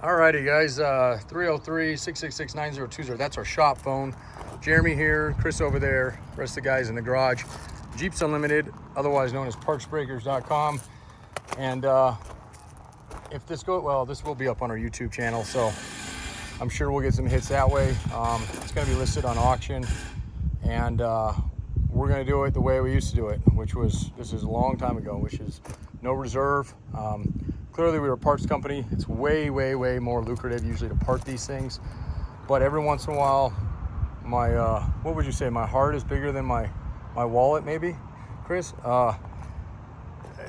Alrighty, guys. 303-666-9020. That's our shop phone. Jeremy here, Chris over there, rest of the guys in the garage. Jeeps Unlimited, otherwise known as partsbreakers.com. And if this goes well, this will be up on our YouTube channel, so I'm sure we'll get some hits that way. It's going to be listed on auction, and we're going to do it the way we used to do it, which was, this is a long time ago, which is no reserve. Clearly we were a parts company. It's way more lucrative usually to part these things, but every once in a while my what would you say, my heart is bigger than my wallet, maybe, Chris.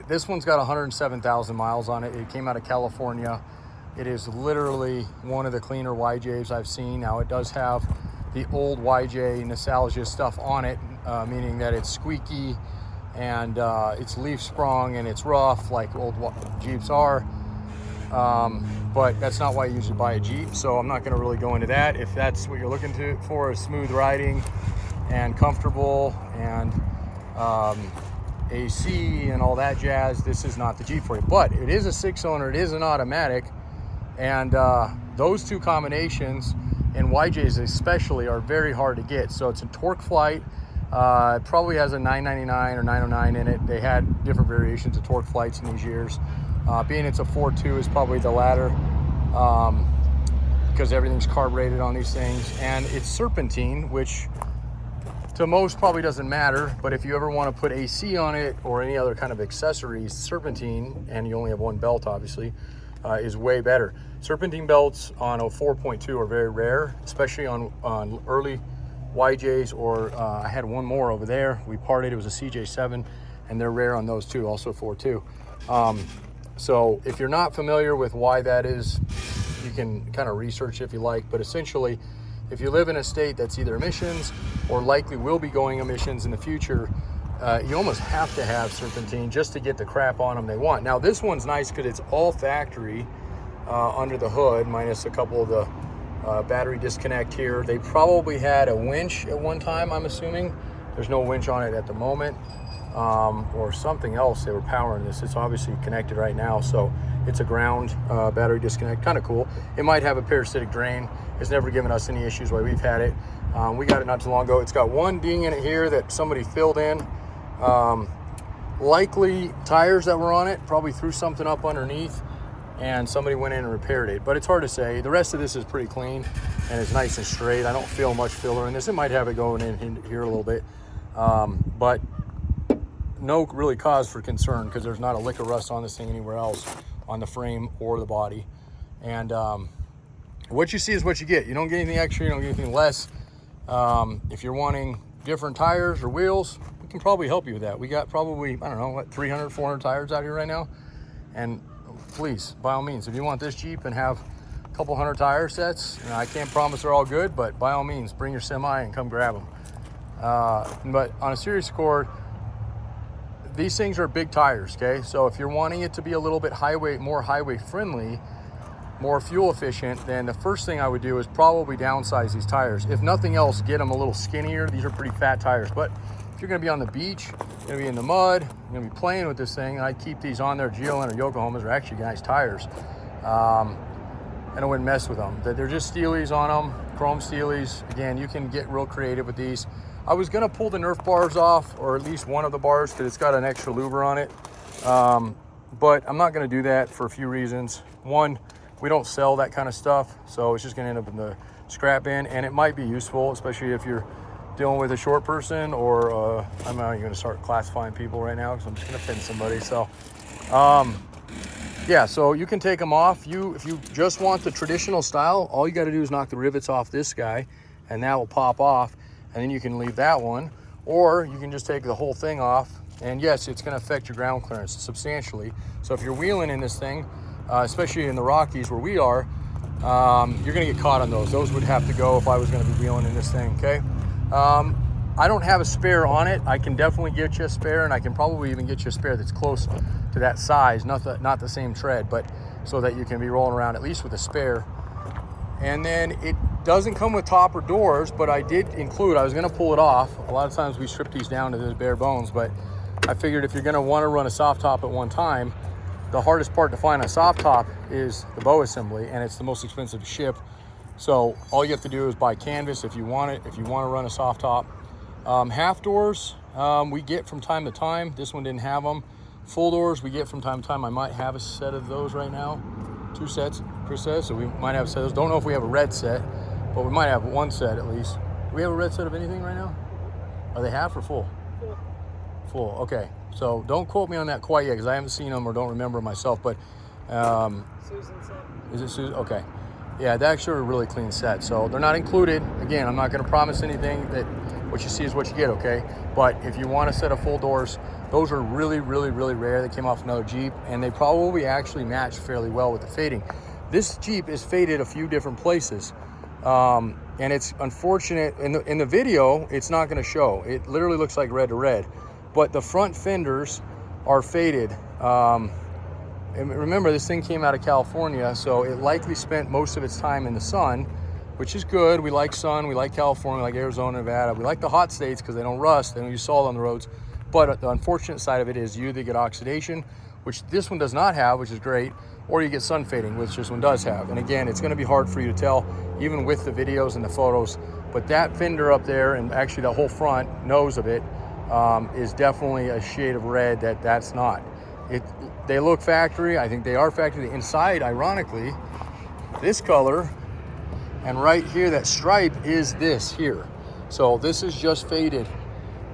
This one's got 107,000 miles on it. It came out of California. It is literally one of the cleaner YJs I've seen. Now, it does have the old YJ nostalgia stuff on it, meaning that it's squeaky and it's leaf sprung and it's rough like old Jeeps are. But that's not why you usually buy a Jeep, so I'm not going to really go into that. If that's what you're looking for, is smooth riding and comfortable and AC and all that jazz, this is not the Jeep for you. But it is a 6-cylinder, it is an automatic, and those two combinations, and YJs especially, are very hard to get. So it's a torque flight. It probably has a 999 or 909 in it. They had different variations of torque flights in these years. Being it's a 4.2 is probably the latter, because everything's carbureted on these things. And it's serpentine, which to most probably doesn't matter, but if you ever want to put AC on it or any other kind of accessories, serpentine, and you only have one belt obviously, is way better. Serpentine belts on a 4.2 are very rare, especially on early YJs, or I had one more over there. We parted, it was a CJ7, and they're rare on those too, also 4.2. So if you're not familiar with why that is, you can kind of research if you like, but essentially, if you live in a state that's either emissions or likely will be going emissions in the future, you almost have to have serpentine just to get the crap on them they want. Now, this one's nice because it's all factory under the hood, minus a couple of the battery disconnect here. They probably had a winch at one time, I'm assuming. There's no winch on it at the moment, or something else. They were powering this. It's obviously connected right now, so it's a ground battery disconnect. Kind of cool. It might have a parasitic drain. It's never given us any issues while we've had it. We got it not too long ago. It's got one ding in it here that somebody filled in. Likely tires that were on it, probably threw something up underneath and somebody went in and repaired it, but it's hard to say. The rest of this is pretty clean and it's nice and straight. I don't feel much filler in this. It might have it going in here a little bit, but no really cause for concern because there's not a lick of rust on this thing anywhere else on the frame or the body. And what you see is what you get. You don't get anything extra, you don't get anything less. If you're wanting different tires or wheels, we can probably help you with that. We got probably, I don't know, what, 300, 400 tires out here right now. And please, by all means, if you want this Jeep and have a couple hundred tire sets, I can't promise they're all good, but by all means, bring your semi and come grab them. But on a serious accord, these things are big tires, okay? So if you're wanting it to be a little bit more highway friendly, more fuel efficient, then the first thing I would do is probably downsize these tires. If nothing else, get them a little skinnier. These are pretty fat tires, but if you're gonna be on the beach, you're gonna be in the mud, you're gonna be playing with this thing, and I'd keep these on there. GLN or Yokohamas are actually nice tires. And I wouldn't mess with them. They're just Steelies on them, chrome Steelies. Again, you can get real creative with these. I was gonna pull the Nerf bars off, or at least one of the bars, because it's got an extra louver on it. But I'm not gonna do that for a few reasons. One, we don't sell that kind of stuff, so it's just gonna end up in the scrap bin, and it might be useful, especially if you're dealing with a short person, or I'm not even gonna start classifying people right now because I'm just gonna offend somebody. So yeah, so you can take them off. If you just want the traditional style, all you got to do is knock the rivets off this guy and that will pop off, and then you can leave that one, or you can just take the whole thing off. And yes, it's going to affect your ground clearance substantially. So if you're wheeling in this thing, especially in the Rockies where we are, you're going to get caught on those. Those would have to go if I was going to be wheeling in this thing, okay? I don't have a spare on it. I can definitely get you a spare, and I can probably even get you a spare that's close to that size, not the same tread, but so that you can be rolling around at least with a spare. And then it doesn't come with top or doors, but I did include, I was gonna pull it off. A lot of times we strip these down to the bare bones, but I figured if you're gonna wanna run a soft top at one time, the hardest part to find on soft top is the bow assembly, and it's the most expensive to ship. So all you have to do is buy canvas if you want it, if you want to run a soft top. Half doors, we get from time to time. This one didn't have them. Full doors, we get from time to time. I might have a set of those right now. 2 sets, Chris says, so we might have a set of those. Don't know if we have a red set, but we might have one set at least. Do we have a red set of anything right now? Are they half or full? Full, okay. So don't quote me on that quite yet, because I haven't seen them or don't remember myself, but Susan said. is it Susan? Okay. Yeah, that's actually a really clean set. So they're not included. Again, I'm not going to promise anything. That what you see is what you get, okay? But if you want a set of full doors, those are really, really, really rare. They came off another Jeep, and they probably actually match fairly well with the fading. This Jeep is faded a few different places, and it's unfortunate. In the video, it's not going to show. It literally looks like red to red, but the front fenders are faded. And remember, this thing came out of California, so it likely spent most of its time in the sun, which is good. We like sun, we like California, we like Arizona, Nevada. We like the hot states because they don't rust, they don't use salt on the roads. But the unfortunate side of it is you either get oxidation, which this one does not have, which is great, or you get sun fading, which this one does have. And again, it's going to be hard for you to tell, even with the videos and the photos. But that fender up there, and actually the whole front nose of it, is definitely a shade of red that's not. They look factory. I think they are factory. The inside, ironically, this color, and right here, that stripe is this here. So this is just faded.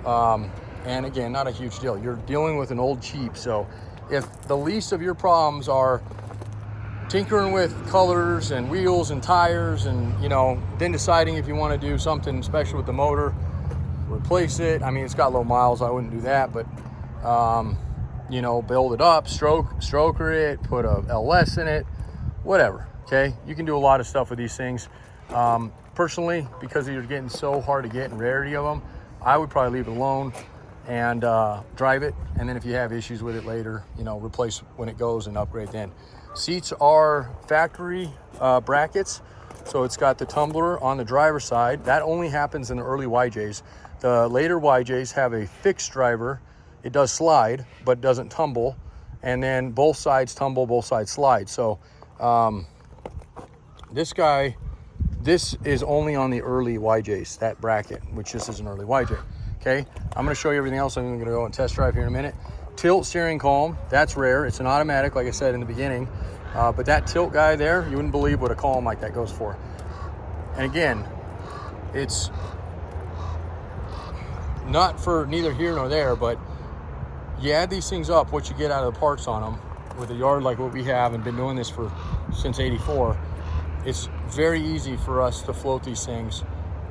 And again, not a huge deal. You're dealing with an old Jeep. So if the least of your problems are tinkering with colors and wheels and tires and, then deciding if you want to do something special with the motor, replace it. I mean, it's got low miles. I wouldn't do that, but, build it up, stroker it, put a LS in it, whatever. Okay. You can do a lot of stuff with these things. Personally, because you're getting so hard to get and rarity of them, I would probably leave it alone and drive it, and then if you have issues with it later, replace when it goes and upgrade then. Seats are factory brackets, so it's got the tumbler on the driver's side. That only happens in the early YJs. The later YJs have a fixed driver. It does slide, but doesn't tumble, and then both sides tumble, both sides slide. So this is only on the early YJs, that bracket, which this is an early YJ. Okay, I'm going to show you everything else. I'm going to go and test drive here in a minute. Tilt steering column, that's rare. It's an automatic, like I said in the beginning. But that tilt guy there, you wouldn't believe what a column like that goes for. And again, it's not for neither here nor there, but you add these things up, what you get out of the parts on them with a yard like what we have and been doing this since '84. It's very easy for us to float these things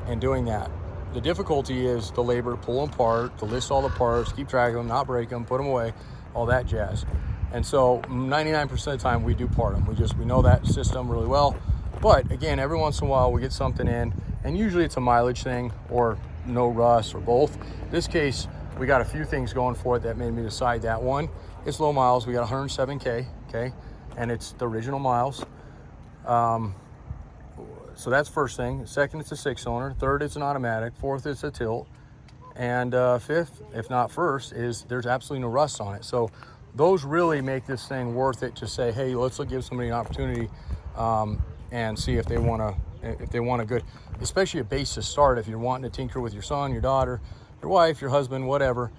and doing that. The difficulty is the labor to pull them apart, to list all the parts, keep track of them, not break them, put them away, all that jazz. And so 99% of the time we do part them. We know that system really well. But again, every once in a while we get something in, and usually it's a mileage thing or no rust or both. In this case, we got a few things going for it that made me decide that. One, it's low miles. We got 107K, okay? And it's the original miles. So that's first thing. Second, it's a 6-cylinder. Third, it's an automatic. Fourth, it's a tilt. And fifth, if not first, is there's absolutely no rust on it. So those really make this thing worth it to say, hey, let's give somebody an opportunity and see if they want a good, especially a base to start. If you're wanting to tinker with your son, your daughter, your wife, your husband, whatever,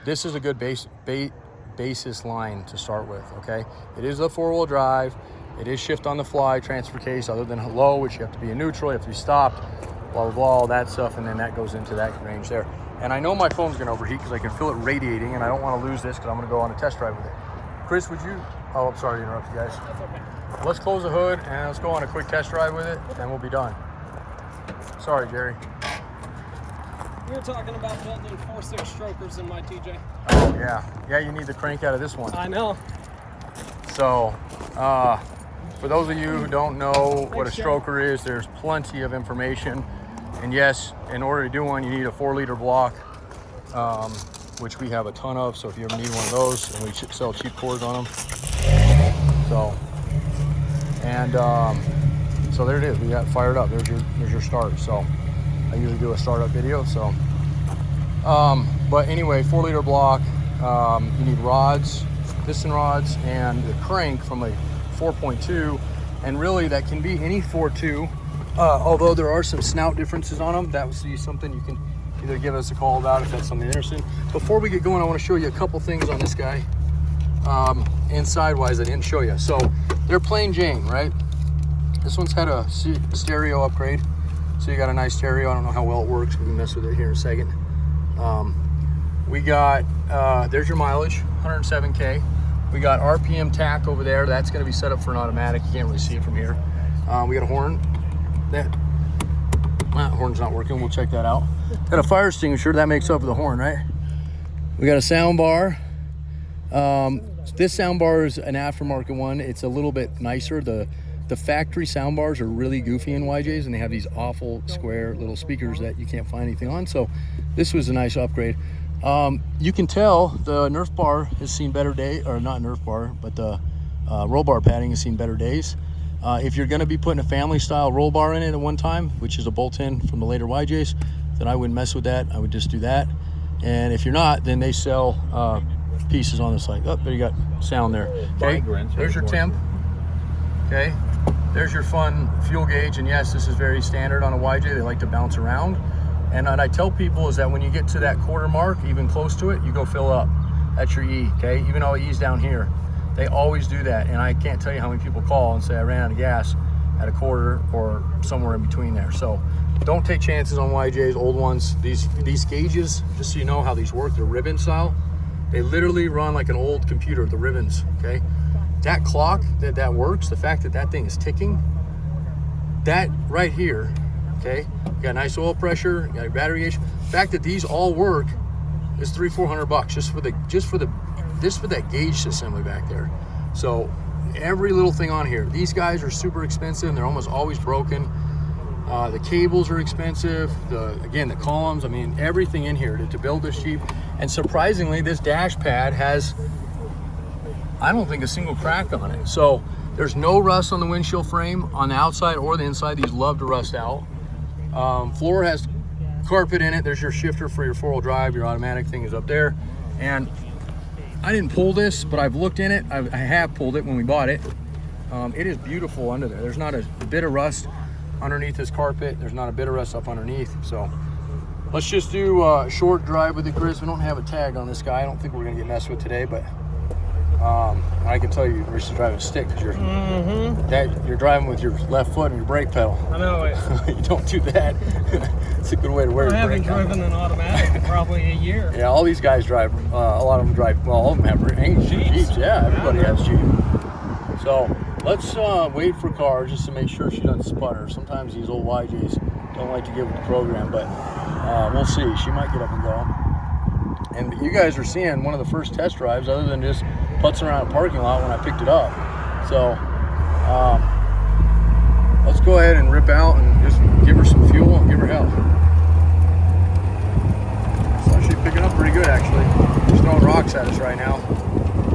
this is a good basis line to start with. Okay, it is a 4-wheel drive. It is shift on the fly transfer case, other than low, which you have to be in neutral, you have to be stopped, blah, blah, blah, all that stuff, and then that goes into that range there. And I know my phone's gonna overheat because I can feel it radiating, and I don't wanna lose this because I'm gonna go on a test drive with it. Chris, would you? Oh, I'm sorry to interrupt you guys. That's okay. Let's close the hood and let's go on a quick test drive with it, and we'll be done. Sorry, Jerry. We were talking about building 4.6 strokers in my TJ. Oh, yeah. Yeah, you need the crank out of this one. I know. So, for those of you who don't know what a stroker is, there's plenty of information. And yes, in order to do one, you need a 4-liter block, which we have a ton of. So if you ever need one of those, and we sell cheap cords on them. So, and so there it is. We got fired up. There's your start. So I usually do a startup video. So, but anyway, 4-liter block. You need rods. piston rods and the crank from a 4.2, and really that can be any 4.2, although there are some snout differences on them. That would be something you can either give us a call about if that's something interesting. Before we get going, I want to show you a couple things on this guy. Inside wise, I didn't show you. So they're plain Jane, right? This one's had a stereo upgrade, so you got a nice stereo. I don't know how well it works. We can mess with it here in a second. We got there's your mileage, 107K. We got RPM tack over there. That's going to be set up for an automatic. You can't really see it from here. We got a horn. That horn's not working. We'll check that out. Got a fire extinguisher. That makes up for the horn, right? We got a sound bar. This sound bar is an aftermarket one. It's a little bit nicer. The factory sound bars are really goofy in YJs, and they have these awful square little speakers that you can't find anything on. So this was a nice upgrade. You can tell the Nerf bar has seen better days, or not Nerf bar, but the roll bar padding has seen better days. If you're going to be putting a family style roll bar in it at one time, which is a bolt-in from the later YJs, then I wouldn't mess with that. I would just do that. And if you're not, then they sell pieces on the site. Oh, there you got sound there. Okay, there's your temp. Okay, there's your fun fuel gauge. And yes, this is very standard on a YJ. They like to bounce around. And what I tell people is that when you get to that quarter mark, even close to it, you go fill up. That's your E, okay? Even though E's down here. They always do that. And I can't tell you how many people call and say, I ran out of gas at a quarter or somewhere in between there. So don't take chances on YJs, old ones. These gauges, just so you know how these work, they're ribbon style. They literally run like an old computer, the ribbons, okay? That clock that works, the fact that that thing is ticking, that right here, okay? You got nice oil pressure, you got your battery gauge. The fact that these all work is $300-400 just for that gauge assembly back there. So every little thing on here, these guys are super expensive and they're almost always broken. The cables are expensive. Again, the columns, I mean, everything in here to build this Jeep. And surprisingly, this dash pad has, I don't think, a single crack on it. So there's no rust on the windshield frame on the outside or the inside. These love to rust out. Floor has carpet in it. There's your shifter for your four-wheel drive. Your automatic thing is up there. And I didn't pull this, but I've looked in it. I have pulled it when we bought it. It is beautiful under there. There's not a bit of rust underneath this carpet. There's not a bit of rust up underneath. So let's just do a short drive with it, Chris. We don't have a tag on this guy. I don't think we're gonna get messed with today, but I can tell you should drive a stick because you're driving with your left foot and your brake pedal. I know it. You don't do that. It's a good way to wear your brake. I haven't driven an automatic in probably a year. Yeah, all these guys drive. A lot of them drive. Well, all of them have English Jeeps. Yeah, everybody has Jeep. So let's wait for cars just to make sure she doesn't sputter. Sometimes these old YJs don't like to get with the program, but we'll see. She might get up and go. And you guys are seeing one of the first test drives other than just putzing around a parking lot when I picked it up. So let's go ahead and rip out and just give her some fuel and give her hell. So she's picking up pretty good, actually. She's throwing rocks at us right now.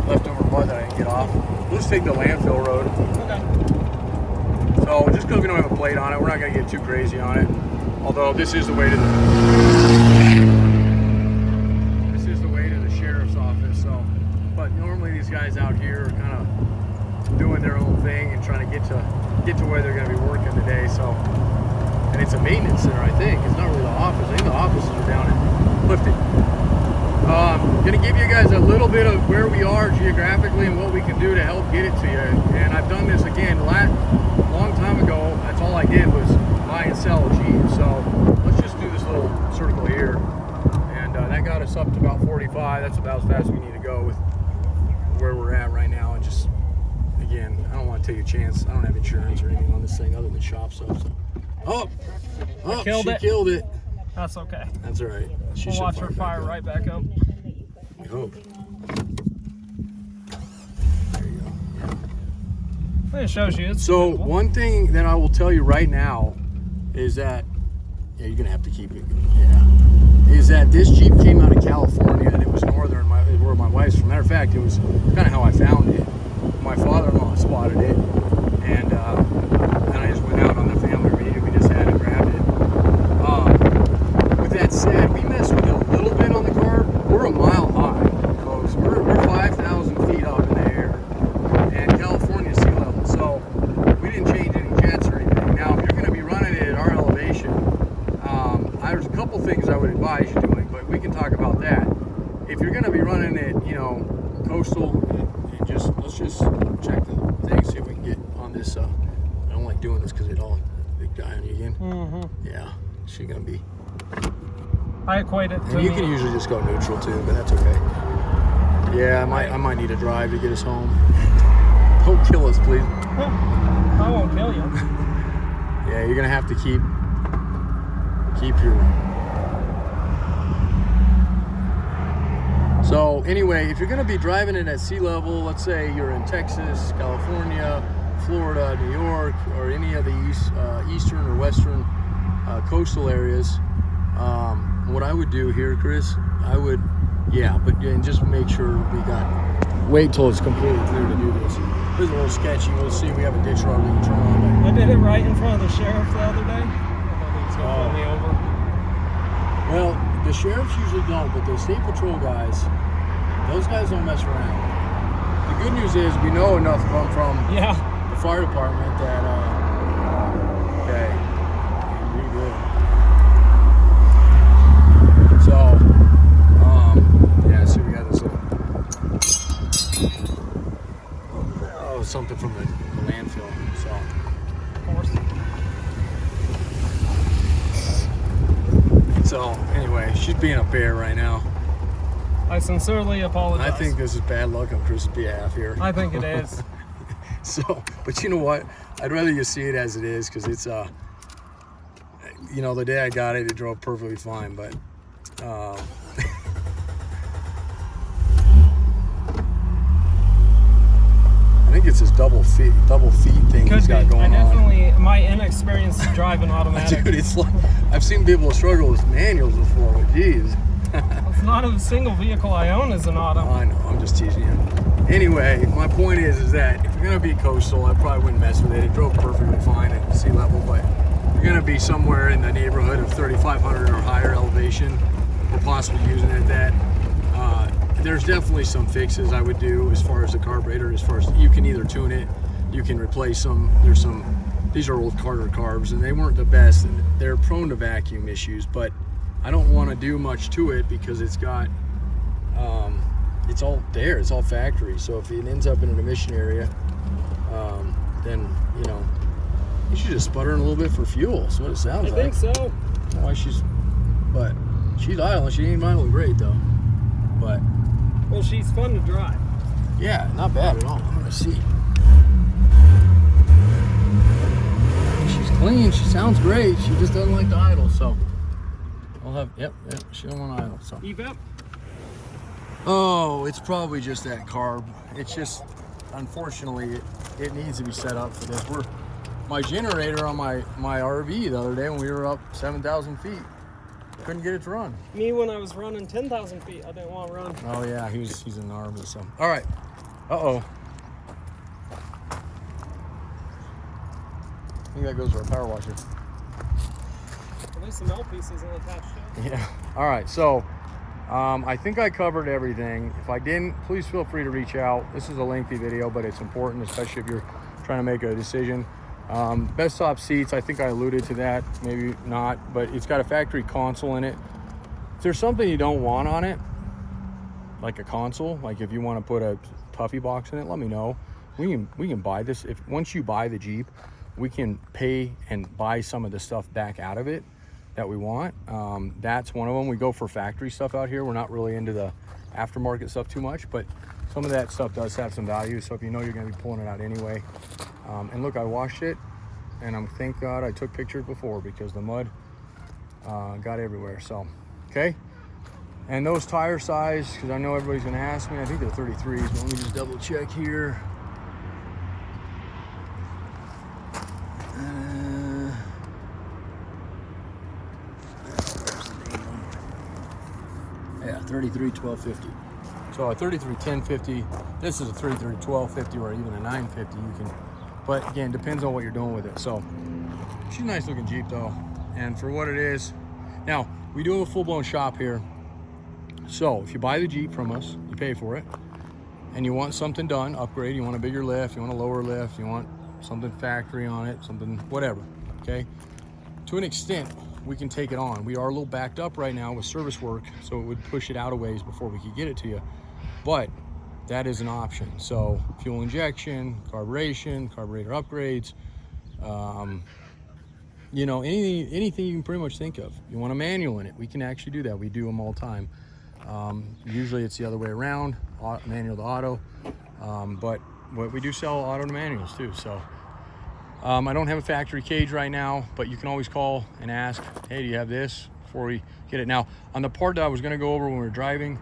Leftover mud that I didn't get off. We'll just take the landfill road. Okay. So just because we don't have a plate on it, we're not going to get too crazy on it. Although this is the way to the sheriff's office. So, but normally these guys out here are kind of doing their own thing and trying to get to where they're going to be working today. So, and it's a maintenance center, I think. It's not really the office. I think the offices are down in Clifton. Going to give you guys a little bit of where we are geographically and what we can do to help get it to you. And I've done this again long time ago. That's all I did was buy and sell a Jeep. So let's just do this little circle here. And that got us up to about 45. That's about as fast as we need to go with where we're at right now. And just, again, I don't want to take a chance. I don't have insurance or anything on this thing other than shop stuff. So. Oh, she killed it. That's okay. That's all right. We'll watch her fire right back up. We hope. There you go. Yeah. It shows you. So one thing that I will tell you right now is that, yeah, you're gonna have to keep it. Yeah. Is that this Jeep came out of California and it was northern, where my wife's from. Matter of fact, it was kind of how I found it. My father-in-law spotted it, and I just went out on the family reunion. We just had it, grabbed it. With that said, we messed with it a little bit on the car. We're a mile high, folks. We're 5,000 feet up. coastal, and let's just check the thing, see if we can get on this. I don't like doing this because it all big guy on you again. Mm-hmm. Yeah, she's gonna be. I equate it to. And you can usually just go neutral too, but that's okay. Yeah, I might need a drive to get us home. Don't kill us, please. I won't kill you. Yeah, you're gonna have to keep your. So anyway, if you're gonna be driving it at sea level, let's say you're in Texas, California, Florida, New York, or any of the eastern or western coastal areas, what I would do here, Chris, and just make sure wait till it's completely clear to do this. This is a little sketchy. We'll see. We have a ditch road we can turn on. I did it right in front of the sheriff the other day. I thought he was gonna pull me over. Well, the sheriffs usually don't, but the state patrol guys, those guys don't mess around. The good news is we know enough of them from the fire department that, okay, pretty good. So, so we got this something from the landfill, so. Of course. So, anyway, she's being a bear right now. I sincerely apologize. I think this is bad luck on Chris's behalf here. I think it is. So, but you know what? I'd rather you see it as it is, because it's, the day I got it, it drove perfectly fine, but, I think it's this double feet thing he's got going on. My inexperience driving automatic. Dude, it's like, I've seen people struggle with manuals before, but geez. It's not a single vehicle I own is an auto. I know, I'm just teasing you. Anyway, my point is that if you're gonna be coastal, I probably wouldn't mess with it. It drove perfectly fine at sea level, but you're gonna be somewhere in the neighborhood of 3,500 or higher elevation, or possibly using it at that. There's definitely some fixes I would do as far as the carburetor, as far as you can either tune it, you can replace them. These are old Carter carbs, and they weren't the best, and they're prone to vacuum issues, but I don't want to do much to it because it's got, it's all there, it's all factory. So if it ends up in an emission area, then, you should just sputtering a little bit for fuel. That's what it sounds like. I think so. But she's idling. She ain't idling great though. But. Well, she's fun to drive. Yeah, not bad at all. I'm gonna see. She's clean. She sounds great. She just doesn't like to idle. So I'll have. Yep. She don't want to idle. So. EVAP? Oh, it's probably just that carb. It's just, unfortunately, it needs to be set up for this. My generator on my RV the other day when we were up 7,000 feet. Couldn't get it to run. Me when I was running 10,000 feet, I didn't want to run. Oh yeah, he's in the army. So all right. I think that goes for a power washer. At least the melt piece isn't attached to it. Yeah. All right. So I think I covered everything. If I didn't, please feel free to reach out. This is a lengthy video, but it's important, especially if you're trying to make a decision. Best top seats, I think I alluded to that, maybe not, but it's got a factory console in it. If there's something you don't want on it, like a console, like if you want to put a Tuffy box in it, let me know. We can buy this. Once you buy the Jeep, we can pay and buy some of the stuff back out of it that we want. That's one of them. We go for factory stuff out here. We're not really into the aftermarket stuff too much, but some of that stuff does have some value. So if you know you're going to be pulling it out anyway. And look, I washed it, and thank God I took pictures before, because the mud got everywhere. So, okay. And those tire size, because I know everybody's going to ask me, I think they're 33s, but let me just double check here. Yeah, 33 1250. So a 33 1050. This is a 33 1250, or even a 950. You can, but again, depends on what you're doing with it. So she's a nice looking Jeep though, and for what it is. Now we do have a full-blown shop here. So if you buy the Jeep from us, you pay for it, and you want something done, upgrade, you want a bigger lift, you want a lower lift, you want something factory on it, something whatever, okay? To an extent, we can take it on. We are a little backed up right now with service work, so it would push it out a ways before we could get it to you. But that is an option. So fuel injection, carburetor upgrades, you know, anything you can pretty much think of. You want a manual in it, we can actually do that. We do them all the time. Usually it's the other way around, manual to auto, but we do sell auto to manuals too. So I don't have a factory cage right now, but you can always call and ask, hey, do you have this, before we get it. Now, on the part that I was going to go over when we were driving,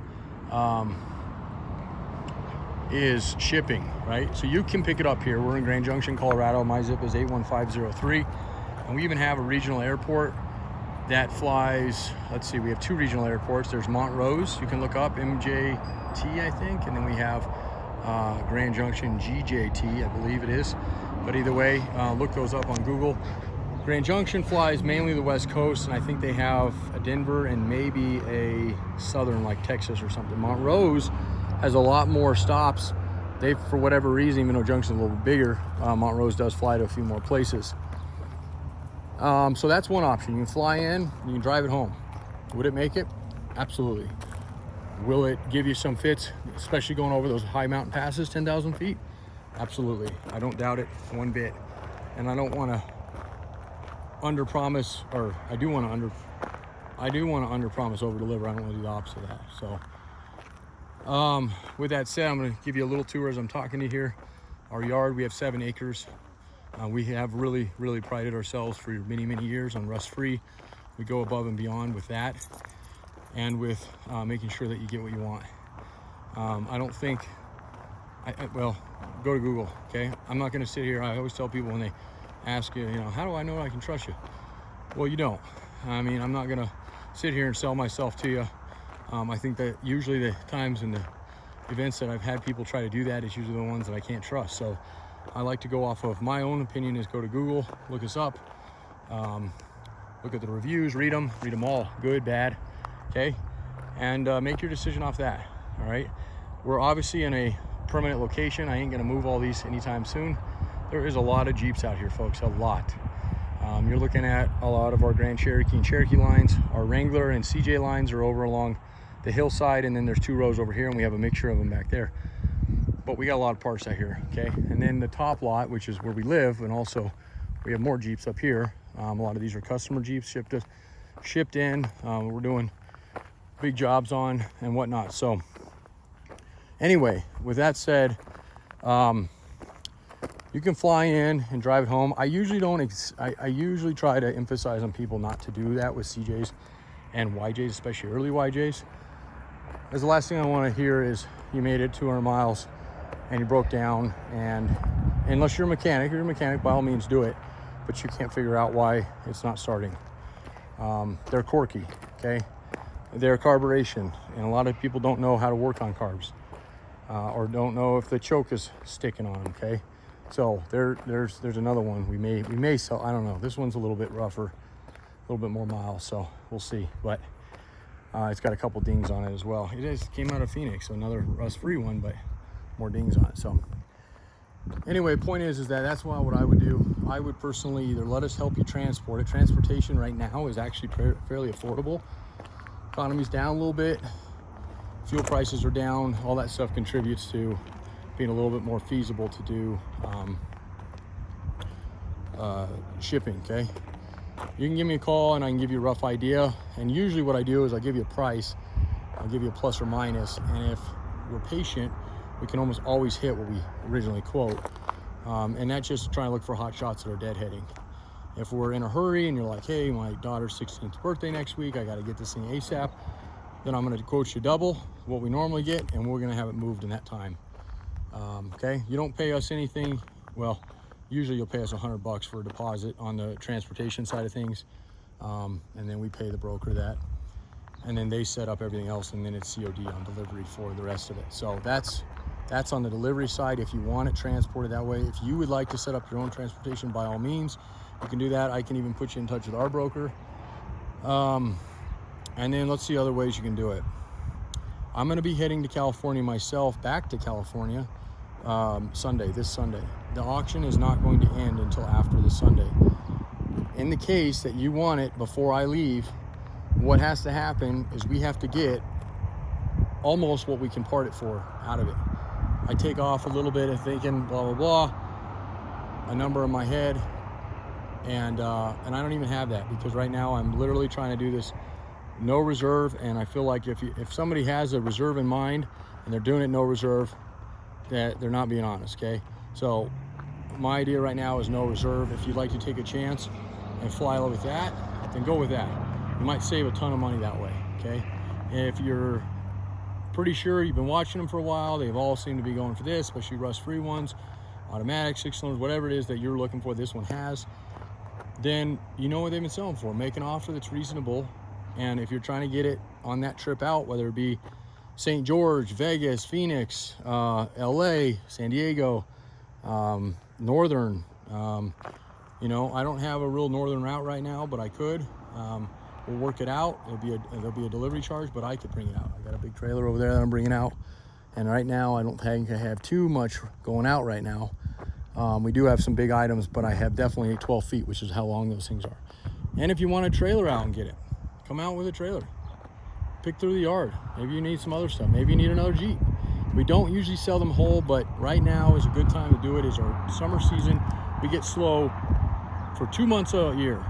is shipping, right? So you can pick it up here. We're in Grand Junction, Colorado. My zip is 81503, and we even have a regional airport that flies. Let's see, we have 2 regional airports. There's Montrose, you can look up, MJT, I think, and then we have Grand Junction, GJT, I believe it is. But either way, look those up on Google. Grand Junction flies mainly the West Coast, and I think they have a Denver and maybe a southern, like Texas or something. Montrose has a lot more stops. They, for whatever reason, even though Junction's a little bit bigger, Montrose does fly to a few more places. So that's one option. You can fly in, you can drive it home. Would it make it? Absolutely. Will it give you some fits, especially going over those high mountain passes, 10,000 feet? Absolutely. I don't doubt it one bit. And I don't want to under promise, or I do want to under promise, over deliver. I don't want to do the opposite of that. So with that said, I'm going to give you a little tour as I'm talking to you here. Our yard, we have 7 acres. We have really prided ourselves for many years on rust free. We go above and beyond with that, and with making sure that you get what you want. I don't think, well, go to Google, okay? I'm not going to sit here. I always tell people when they ask you, how do I know I can trust you? Well, you don't. I mean, I'm not going to sit here and sell myself to you. I think that usually the times and the events that I've had people try to do that is usually the ones that I can't trust. So I like to go off of my own opinion, is go to Google, look us up, look at the reviews, read them all, good, bad, okay? And make your decision off that, all right? We're obviously in a permanent location. I ain't gonna move all these anytime soon. There is a lot of Jeeps out here, folks, a lot. You're looking at a lot of our Grand Cherokee and Cherokee lines. Our Wrangler and CJ lines are over along the hillside, and then there's 2 rows over here, and we have a mixture of them back there. But we got a lot of parts out here, okay? And then the top lot, which is where we live, and also we have more Jeeps up here. A lot of these are customer Jeeps shipped in. We're doing big jobs on and whatnot. So anyway, with that said, you can fly in and drive it home. I usually don't. I usually try to emphasize on people not to do that with CJs and YJs, especially early YJs. Because the last thing I want to hear is you made it 200 miles and you broke down, and unless you're a mechanic, by all means do it, but you can't figure out why it's not starting. They're quirky, okay? They're carburation, and a lot of people don't know how to work on carbs, or don't know if the choke is sticking on them, okay? So there's another one we may sell. I don't know. This one's a little bit rougher, a little bit more miles, so we'll see. But it's got a couple dings on it as well. It came out of Phoenix, so another rust-free one, but more dings on it. So anyway, point is that that's what I would do. I would personally either let us help you transport it. Transportation right now is actually fairly affordable. Economy's down a little bit. Fuel prices are down. All that stuff contributes to being a little bit more feasible to do shipping, okay? You can give me a call and I can give you a rough idea. And usually what I do is I give you a price. I'll give you a plus or minus. And if we're patient, we can almost always hit what we originally quote. And that's just trying to look for hot shots that are deadheading. If we're in a hurry and you're like, hey, my daughter's 16th birthday next week, I got to get this thing ASAP, then I'm going to quote you double what we normally get, and we're going to have it moved in that time. Okay, you don't pay us anything. Well, usually you'll pay us $100 for a deposit on the transportation side of things, and then we pay the broker that, and then they set up everything else, and then it's COD on delivery for the rest of it. So that's on the delivery side. If you want it transported that way, if you would like to set up your own transportation, by all means, you can do that. I can even put you in touch with our broker. And then let's see other ways you can do it. I'm going to be heading to California myself, back to California, this Sunday. The auction is not going to end until after this Sunday. In the case that you want it before I leave, what has to happen is we have to get almost what we can part it for out of it. I take off a little bit of thinking blah, blah, blah, a number in my head. And I don't even have that, because right now I'm literally trying to do this no reserve. And I feel like if somebody has a reserve in mind and they're doing it no reserve, that they're not being honest, okay? So my idea right now is no reserve. If you'd like to take a chance and fly with that, then go with that. You might save a ton of money that way, okay? And if you're pretty sure you've been watching them for a while, they've all seemed to be going for this, especially rust-free ones, automatic, 6-cylinders, whatever it is that you're looking for, this one has, then you know what they've been selling for. Make an offer that's reasonable. And if you're trying to get it on that trip out, whether it be St. George, Vegas, Phoenix, LA, San Diego, Northern, you know, I don't have a real northern route right now, but I could. We'll work it out. There'll be a delivery charge, but I could bring it out. I got a big trailer over there that I'm bringing out. And right now, I don't think I have too much going out right now. We do have some big items, but I have definitely 12 feet, which is how long those things are. And if you want a trailer out and get it, come out with a trailer. Pick through the yard. Maybe you need some other stuff. Maybe you need another Jeep. We don't usually sell them whole, but right now is a good time to do it. Is our summer season. We get slow for 2 months a year,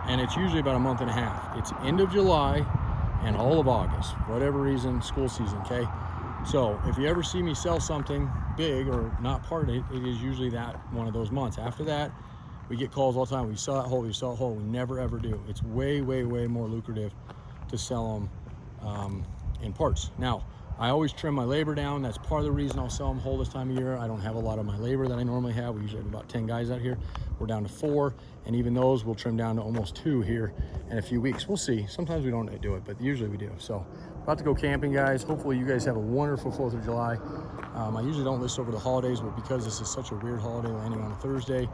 and it's usually about a month and a half. It's end of July and all of August, for whatever reason, school season, okay? So if you ever see me sell something big or not part of it, it is usually that one of those months. After that, we get calls all the time. We sell that whole, we sell it whole. We never ever do. It's way, way, way more lucrative to sell them in parts. Now, I always trim my labor down. That's part of the reason I'll sell them whole this time of year. I don't have a lot of my labor that I normally have. We usually have about 10 guys out here. We're down to 4, and even those we'll trim down to almost 2 here in a few weeks. We'll see. Sometimes we don't do it, but usually we do. So, about to go camping, guys. Hopefully you guys have a wonderful 4th of July. I usually don't list over the holidays, but because this is such a weird holiday landing on a Thursday,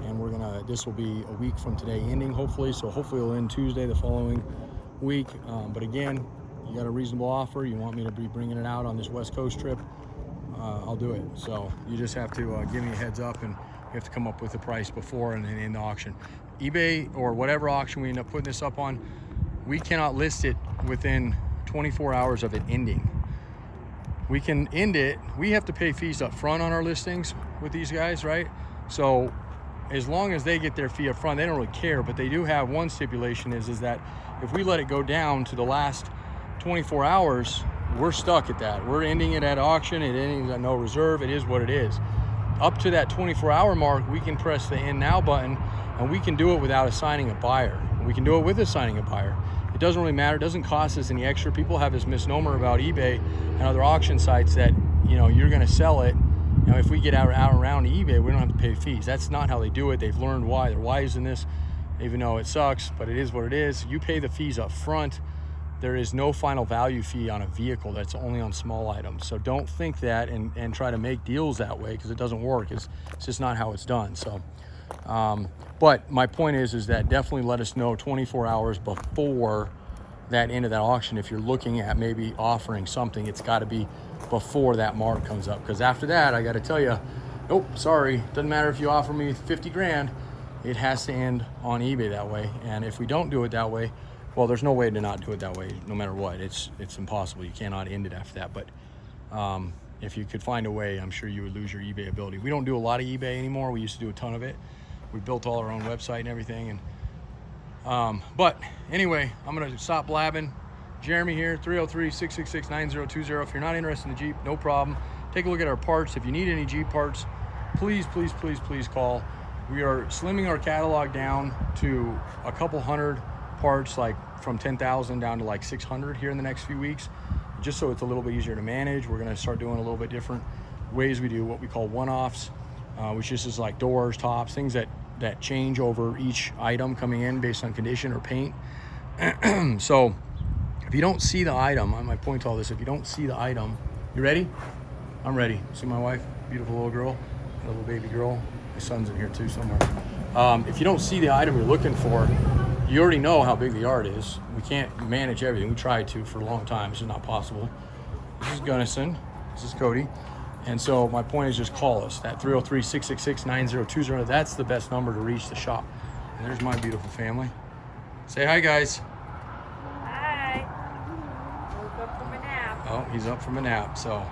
and this will be a week from today ending, hopefully. So hopefully it'll end Tuesday the following week. But again, you got a reasonable offer, you want me to be bringing it out on this West Coast trip, I'll do it. So you just have to give me a heads up, and you have to come up with the price before and then in the auction. eBay or whatever auction we end up putting this up on, we cannot list it within 24 hours of it ending. We can end it. We have to pay fees up front on our listings with these guys, right? So as long as they get their fee up front, they don't really care, but they do have one stipulation is that if we let it go down to the last 24 hours, we're stuck at that. We're ending it at auction. It ending at no reserve. It is what it is. Up to that 24-hour mark, we can press the end now button, and we can do it without assigning a buyer. We can do it with assigning a buyer. It doesn't really matter. It doesn't cost us any extra. People have this misnomer about eBay and other auction sites that, you know, you're going to sell it. Now, if we get out around eBay, we don't have to pay fees. That's not how they do it. They've learned why. They're wise in this, even though it sucks, but it is what it is. You pay the fees up front. There is no final value fee on a vehicle. That's only on small items. So don't think that and try to make deals that way, because it doesn't work. It's just not how it's done. So, but my point is that definitely let us know 24 hours before that end of that auction. If you're looking at maybe offering something, it's got to be before that mark comes up, because after that, I got to tell you, nope, sorry, doesn't matter if you offer me 50 grand, it has to end on eBay that way. And if we don't do it that way, well, there's no way to not do it that way, no matter what. It's impossible. You cannot end it after that. But if you could find a way, I'm sure you would lose your eBay ability. We don't do a lot of eBay anymore. We used to do a ton of it. We built all our own website and everything. And but anyway, I'm gonna stop blabbing. Jeremy here, 303-666-9020. If you're not interested in the Jeep, no problem. Take a look at our parts. If you need any Jeep parts, please, please, please, please call. We are slimming our catalog down to a couple hundred parts, like from 10,000 down to like 600 here in the next few weeks, just so it's a little bit easier to manage. We're gonna start doing a little bit different ways. We do what we call one-offs, which just is like doors, tops, things that change over each item coming in based on condition or paint. So if you don't see the item, I might point to all this, if you don't see the item, you ready? I'm ready. See my wife, beautiful little girl, little baby girl. My son's in here too somewhere. If you don't see the item you're looking for, you already know how big the yard is. We can't manage everything. We tried to for a long time. It's just not possible. This is Gunnison. This is Cody. And so my point is, just call us. That 303-666-9020. That's the best number to reach the shop. And there's my beautiful family. Say hi, guys. Hi. Woke up from a nap. Oh, he's up from a nap. So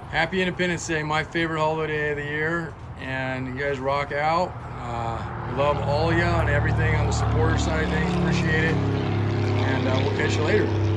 Happy Independence Day, my favorite holiday of the year, and you guys rock out. We love all of you and everything on the supporter side of things. Appreciate it, and we'll catch you later.